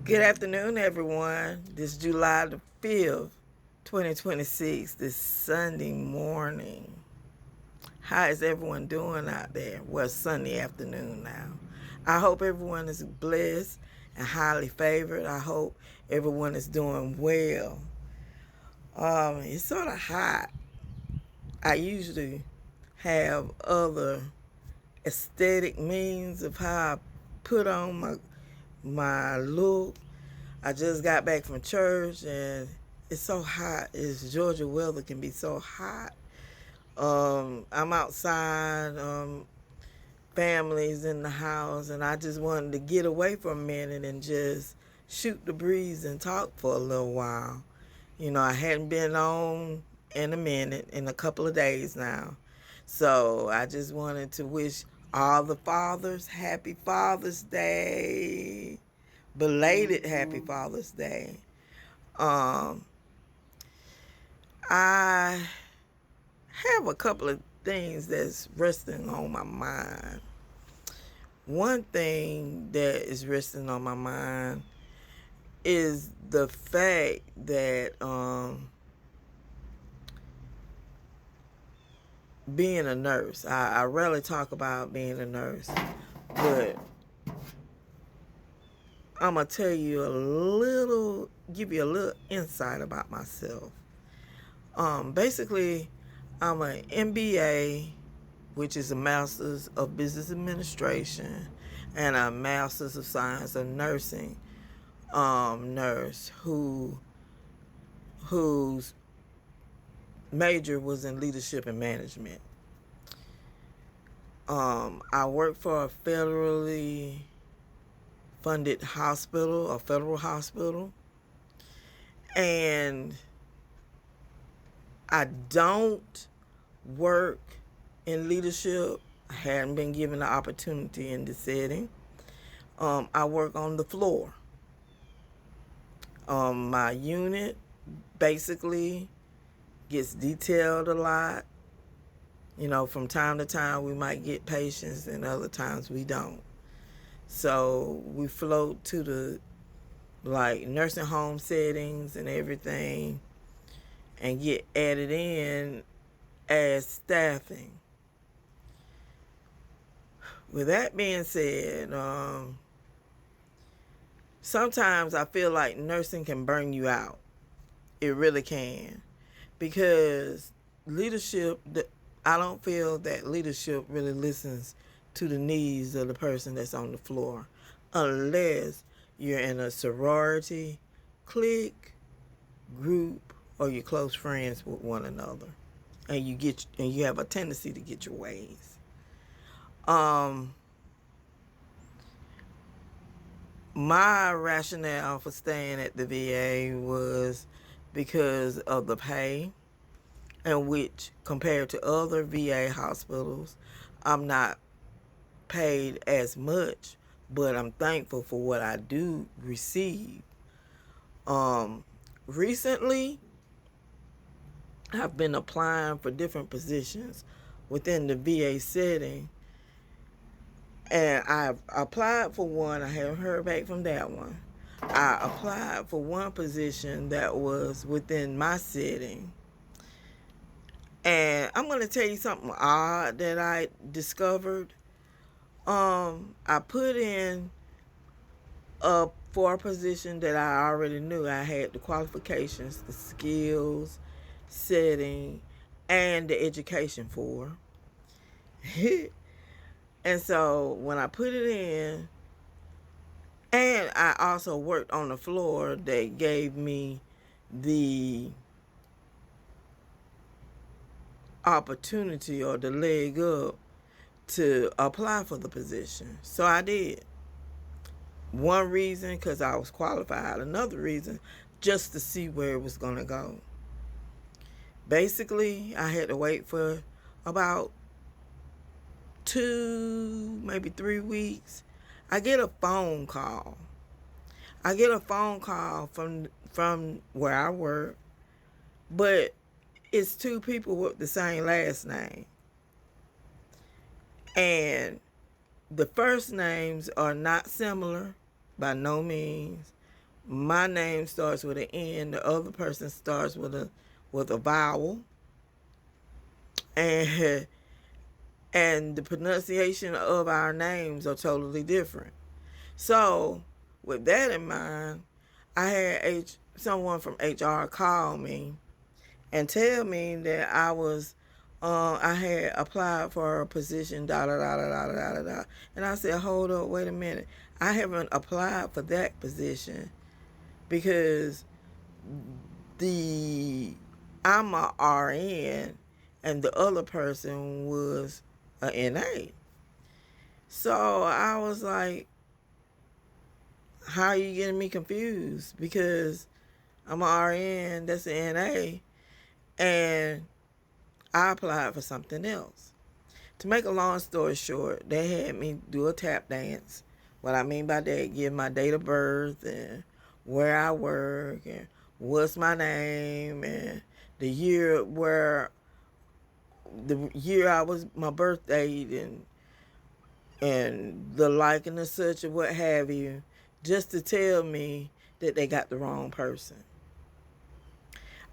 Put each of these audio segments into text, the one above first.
Good afternoon, everyone. This July the 5th, 2026, this Sunday morning. How is everyone doing out there? Well, Sunday afternoon now. I hope everyone is blessed and highly favored. I hope everyone is doing well. It's sort of hot. I usually have other aesthetic means of how I put on my look. I just got back from church and it's so hot. It's Georgia weather can be so hot. I'm outside, families in the house, and I just wanted to get away for a minute and just shoot the breeze and talk for a little while. I hadn't been on in a minute, in a couple of days now. So I just wanted to wish all the fathers happy Father's Day. Belated happy Father's Day. Um, I have a couple of things that's resting on my mind. One thing that is resting on my mind is the fact that being a nurse, I rarely talk about being a nurse, but I'm going to tell you give you a little insight about myself. Basically, I'm an MBA, which is a Master's of Business Administration, and a Master's of Science of Nursing nurse whose major was in leadership and management. I work for a federally funded hospital, a federal hospital, and I don't work in leadership. I hadn't been given the opportunity in this setting. I work on the floor. My unit basically gets detailed a lot. From time to time we might get patients and other times we don't. So we float to the nursing home settings and everything and get added in as staffing. With that being said, sometimes I feel like nursing can burn you out. It really can. Because I don't feel that leadership really listens to the needs of the person that's on the floor. Unless you're in a sorority, clique, group, or you're close friends with one another. And you have a tendency to get your ways. My rationale for staying at the VA was because of the pay, in which compared to other VA hospitals, I'm not paid as much, but I'm thankful for what I do receive. Recently, I've been applying for different positions within the VA setting, and I've applied for one. I haven't heard back from that one. I applied for one position that was within my setting. And I'm going to tell you something odd that I discovered. I put in for a position that I already knew I had the qualifications, the skills, setting, and the education for. And so when I put it in, and I also worked on the floor, they gave me the opportunity or the leg up to apply for the position. So I did. One reason, because I was qualified. Another reason, just to see where it was going to go. Basically, I had to wait for about 2, maybe 3 weeks. I get a phone call. From where I work, but it's two people with the same last name. And the first names are not similar by no means. My name starts with an N. The other person starts with a vowel, and and the pronunciation of our names are totally different. So, with that in mind, I had someone from HR call me and tell me that I had applied for a position, da da da da da da da da. And I said, hold up, wait a minute. I haven't applied for that position because I'm a RN and the other person was a NA. So I was like, how are you getting me confused? Because I'm a RN, that's an NA, and I applied for something else. To make a long story short, they had me do a tap dance. What I mean by that, give my date of birth and where I work and what's my name and the year I was, my birth date, and the like and the such and what have you, just to tell me that they got the wrong person.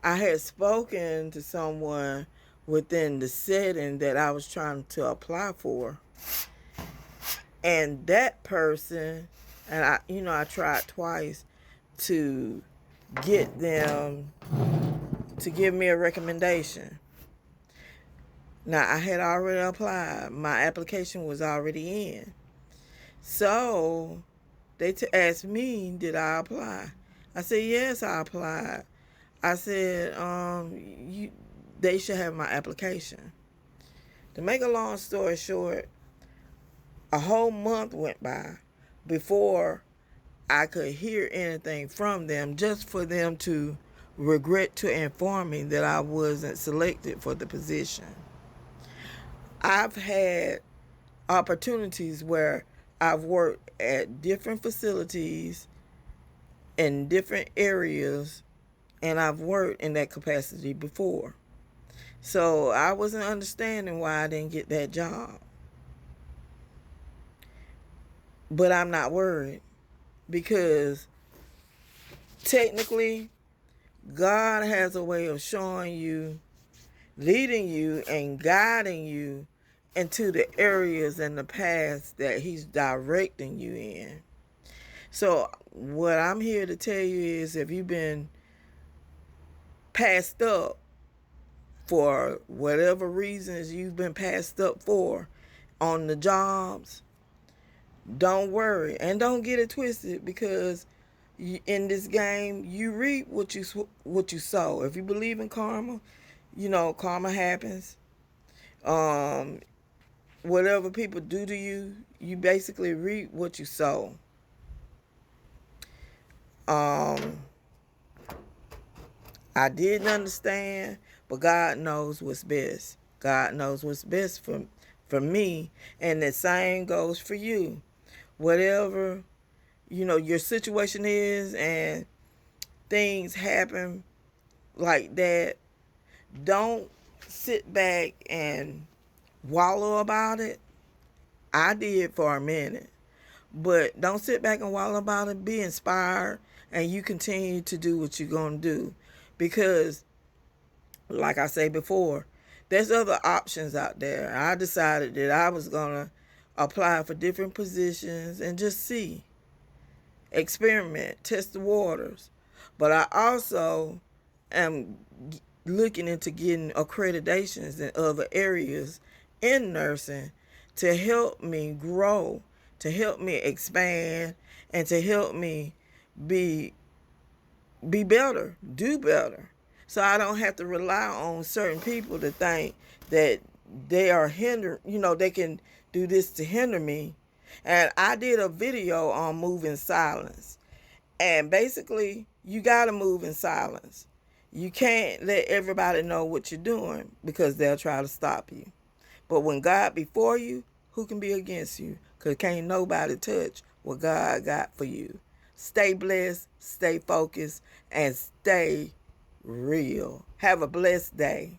I had spoken to someone within the setting that I was trying to apply for, and that person, and I tried twice to get them to give me a recommendation. Now, I had already applied. My application was already in. So they asked me, did I apply? I said, yes, I applied. I said, they should have my application. To make a long story short, a whole month went by before I could hear anything from them, just for them to regret to inform me that I wasn't selected for the position. I've had opportunities where I've worked at different facilities in different areas, and I've worked in that capacity before. So I wasn't understanding why I didn't get that job. But I'm not worried, because technically God has a way of showing you, leading you, and guiding you into the areas and the paths that He's directing you in. So what I'm here to tell you is, if you've been passed up for whatever reasons you've been passed up for on the jobs, don't worry and don't get it twisted, because in this game you reap what you sow. If you believe in karma, karma happens. Whatever people do to you, you basically reap what you sow. I didn't understand, but God knows what's best. God knows what's best for me, and the same goes for you. Whatever your situation is, and things happen like that, don't sit back and wallow about it. I did for a minute, but don't sit back and wallow about it. Be inspired, and you continue to do what you're going to do, because like I say before, there's other options out there. I decided that I was going to apply for different positions and just see, experiment, test the waters. But I also am looking into getting accreditations in other areas in nursing to help me grow, to help me expand, and to help me be better, do better. So I don't have to rely on certain people to think that they are they can do this to hinder me. And I did a video on moving silence. And basically, you got to move in silence. You can't let everybody know what you're doing, because they'll try to stop you. But when God be for you, who can be against you? Because can't nobody touch what God got for you. Stay blessed, stay focused, and stay real. Have a blessed day.